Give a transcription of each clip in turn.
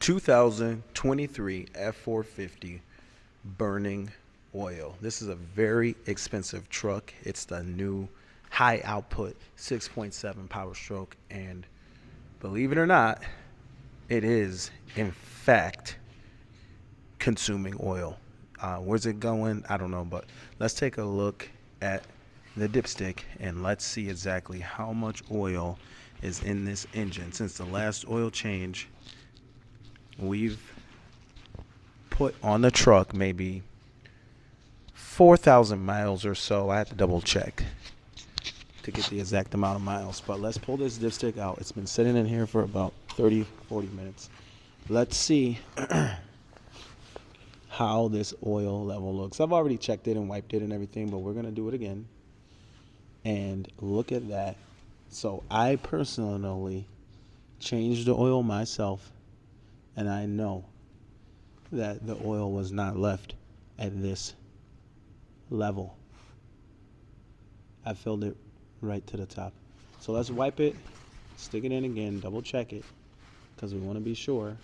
2023 F450 burning oil. This is a very expensive truck. It's the new high output 6.7 PowerStroke, and believe it or not, it is in fact consuming oil. Where's it going? I don't know, but let's take a look at the dipstick and let's see exactly how much oil is in this engine. Since the last oil change, we've put on the truck maybe 4,000 miles or so. I had to double check to get the exact amount of miles, but let's pull this dipstick out. It's been sitting in here for about 30-40 minutes. Let's see how this oil level looks. I've already checked it and wiped it and everything, but we're gonna do it again. And look at that. So I personally changed the oil myself, and I know that the oil was not left at this level. I filled it right to the top. So let's wipe it, stick it in again, double check it, because we want to be sure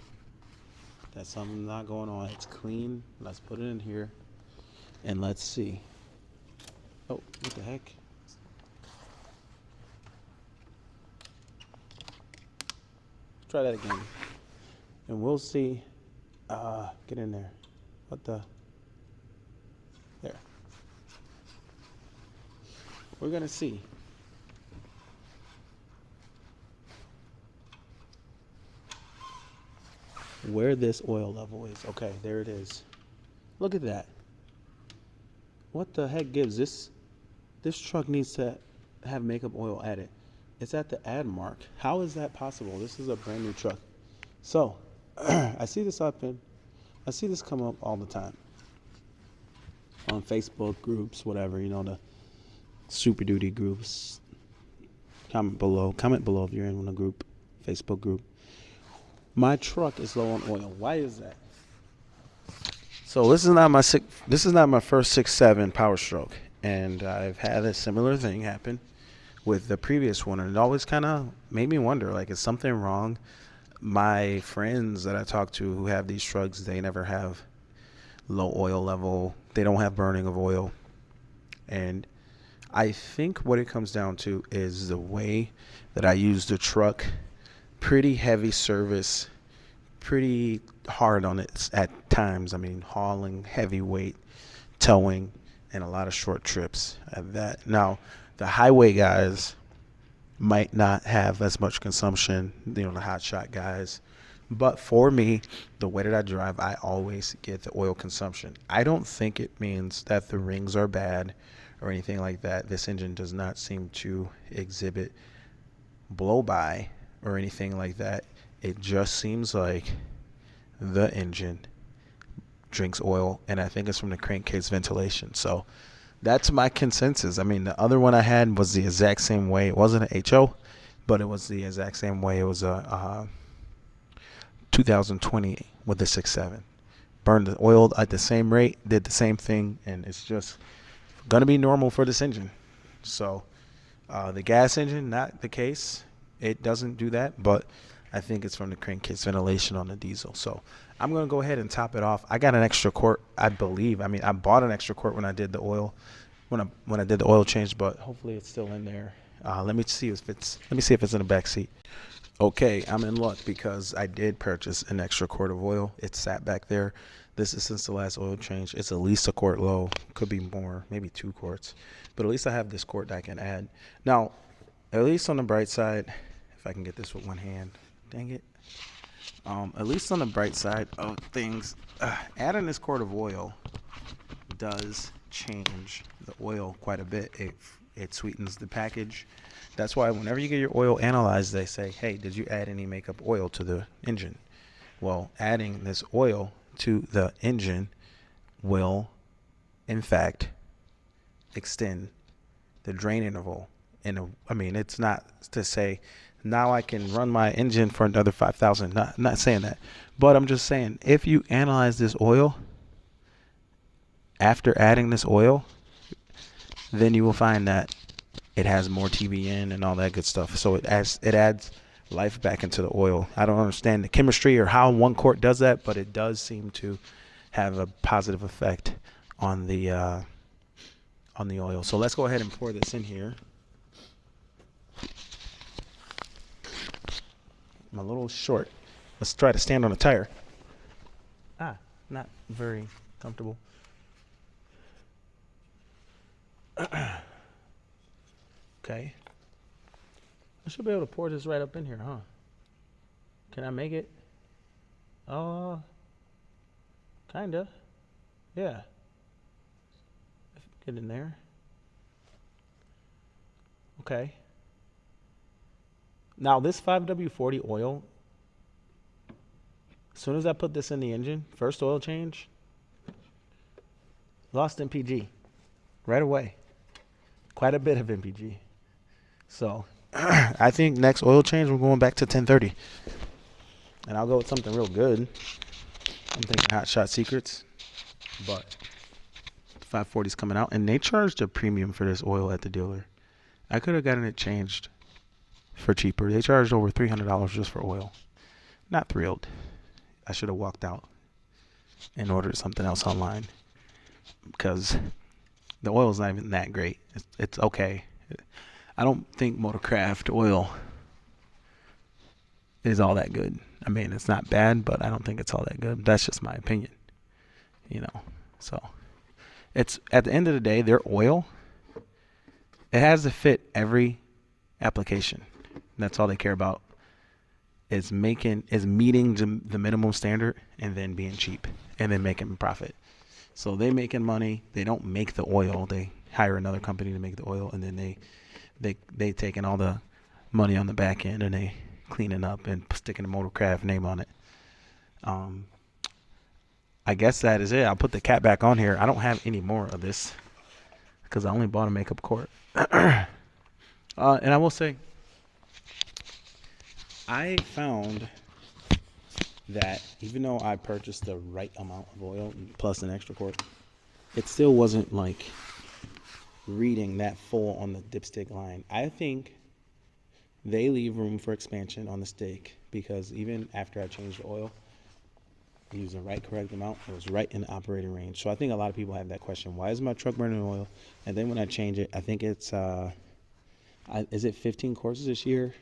that something's not going on. It's clean. Let's put it in here and let's see. Oh, what the heck? Try that again and we'll see. Get in there. What the? There. We're gonna see. Where this oil level is. Okay, there it is. Look at that. What the heck gives this truck needs to have makeup oil added. It's at the add mark. How is that possible? This is a brand new truck. So I see this come up all the time on Facebook groups, whatever, you know, the Super Duty groups. Comment below if you're in a group, Facebook group. My truck is low on oil. Why is that? So this is not my first 6.7 PowerStroke, and I've had a similar thing happen with the previous one, and it always kind of made me wonder, like, is something wrong? My friends that I talk to who have these trucks, they never have low oil level. They don't have burning of oil, and I think what it comes down to is the way that I use the truck. Pretty heavy service, pretty hard on it at times. I mean, hauling heavy weight, towing, and a lot of short trips at that. Now, the highway guys might not have as much consumption, you know, the hot shot guys. But for me, the way that I drive, I always get the oil consumption. I don't think it means that the rings are bad or anything like that. This engine does not seem to exhibit blow by or anything like that. It just seems like the engine drinks oil, and I think it's from the crankcase ventilation. So that's my consensus. I mean, the other one I had was the exact same way. It wasn't an HO, but it was the exact same way. It was a 2020 with the 6.7. Burned the oil at the same rate, did the same thing, and it's just gonna be normal for this engine. So the gas engine, not the case. It doesn't do that, but I think it's from the crankcase ventilation on the diesel. So I'm going to go ahead and top it off. I got an extra quart, I believe. I mean, I bought an extra quart when I did the oil, when I did the oil change, but hopefully it's still in there. Let me see if it's in the back seat. Okay, I'm in luck because I did purchase an extra quart of oil. It sat back there. This is since the last oil change. It's at least a quart low. Could be more, maybe 2 quarts. But at least I have this quart that I can add. Now, at least on the bright side, if I can get this with one hand, dang it. At least on the bright side of things, adding this quart of oil does change the oil quite a bit. It sweetens the package. That's why whenever you get your oil analyzed, they say, hey, did you add any makeup oil to the engine? Well, adding this oil to the engine will, in fact, extend the drain interval. I mean, it's not to say now I can run my engine for another 5,000. Not saying that, but I'm just saying if you analyze this oil after adding this oil, then you will find that it has more TBN and all that good stuff. So it adds life back into the oil. I don't understand the chemistry or how one quart does that, but it does seem to have a positive effect on the oil. So let's go ahead and pour this in here. I'm a little short. Let's try to stand on a tire. Not very comfortable. Okay. I should be able to pour this right up in here, huh? Can I make it? Kinda. Yeah. Get in there. Okay. Now this 5W40 oil, as soon as I put this in the engine, first oil change, lost MPG right away. Quite a bit of MPG. So I think next oil change we're going back to 1030. And I'll go with something real good. I'm thinking Hot Shot Secrets. But 540's coming out. And they charged a premium for this oil at the dealer. I could have gotten it changed for cheaper. They charged over $300 just for oil. Not thrilled. I should have walked out and ordered something else online. Because the oil's not even that great. It's okay. I don't think Motorcraft oil is all that good. I mean, it's not bad, but I don't think it's all that good. That's just my opinion, you know. So it's, at the end of the day, their oil, it has to fit every application. That's all they care about, is meeting the minimum standard and then being cheap and then making profit. So they making money. They don't make the oil. They hire another company to make the oil, and then they taking all the money on the back end and they cleaning up and sticking a Motorcraft name on it. I guess that is it. I'll put the cap back on here. I don't have any more of this because I only bought a makeup quart. And I will say, I found that even though I purchased the right amount of oil plus an extra quart, it still wasn't like reading that full on the dipstick line. I think they leave room for expansion on the stick, because even after I changed the oil, using the right correct amount, it was right in the operating range. So I think a lot of people have that question: why is my truck burning oil? And then when I change it, I think it's is it 15 courses this year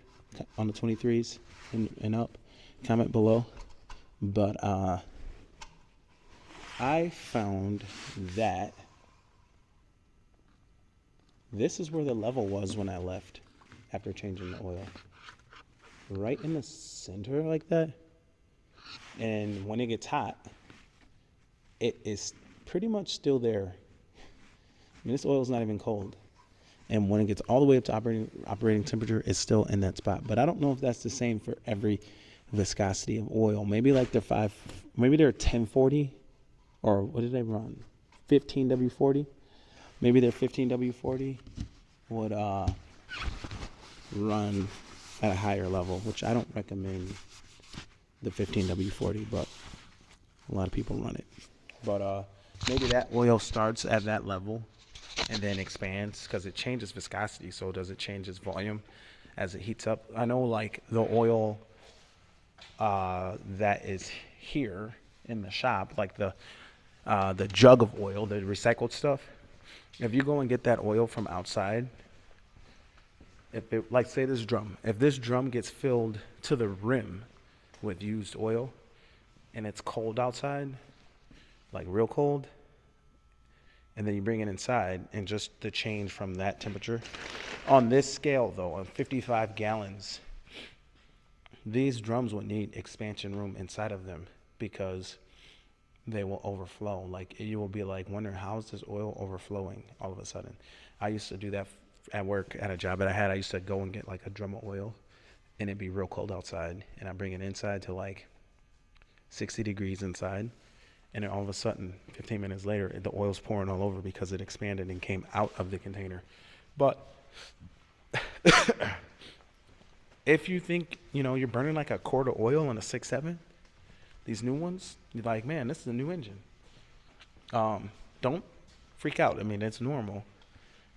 on the 23s and up? Comment below. But I found that this is where the level was when I left after changing the oil. Right in the center like that. And when it gets hot, it is pretty much still there. I mean, this oil is not even cold. And when it gets all the way up to operating temperature, it's still in that spot. But I don't know if that's the same for every viscosity of oil. Maybe like maybe they're 1040, or what did they run? 15W40. Maybe their 15W40 would run at a higher level, which I don't recommend the 15W40, but a lot of people run it. But maybe that oil starts at that level and then expands, because it changes viscosity. So does it change its volume as it heats up? I know like the oil that is here in the shop, like the jug of oil, the recycled stuff, if you go and get that oil from outside, if it, like say this drum, if this drum gets filled to the rim with used oil and it's cold outside, like real cold, and then you bring it inside, and just the change from that temperature on this scale though, on 55 gallons, these drums would need expansion room inside of them, because they will overflow. Like you will be like wondering, how is this oil overflowing all of a sudden? I used to do that at work at a job that I had. I used to go and get like a drum of oil, and it'd be real cold outside, and I bring it inside to like 60 degrees inside, and then all of a sudden 15 minutes later the oil's pouring all over because it expanded and came out of the container. But if you think, you know, you're burning like a quart of oil in a 6.7, these new ones, you're like, man, this is a new engine. Don't freak out. I mean, it's normal.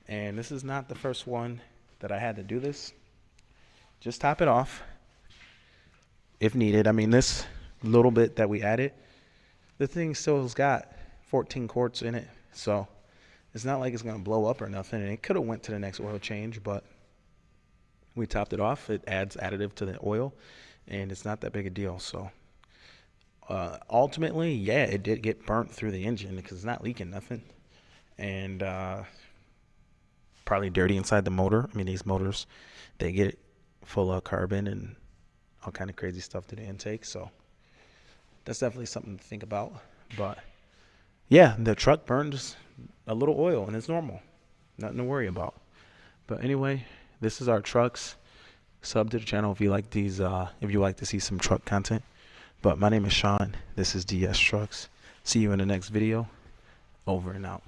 And this is not the first one that I had to do this. Just top it off, if needed. I mean, this little bit that we added, the thing still's got 14 quarts in it, so it's not like it's gonna blow up or nothing. And it could have went to the next oil change, but we topped it off. It adds additive to the oil, and it's not that big a deal. So ultimately, yeah, it did get burnt through the engine because it's not leaking nothing, and probably dirty inside the motor. I mean, these motors, they get full of carbon and all kind of crazy stuff to the intake. So that's definitely something to think about. But yeah, the truck burns a little oil, and it's normal. Nothing to worry about. But anyway, this is our trucks. Sub to the channel if you like these, if you like to see some truck content. But my name is Sean. This is DS Trucks. See you in the next video. Over and out.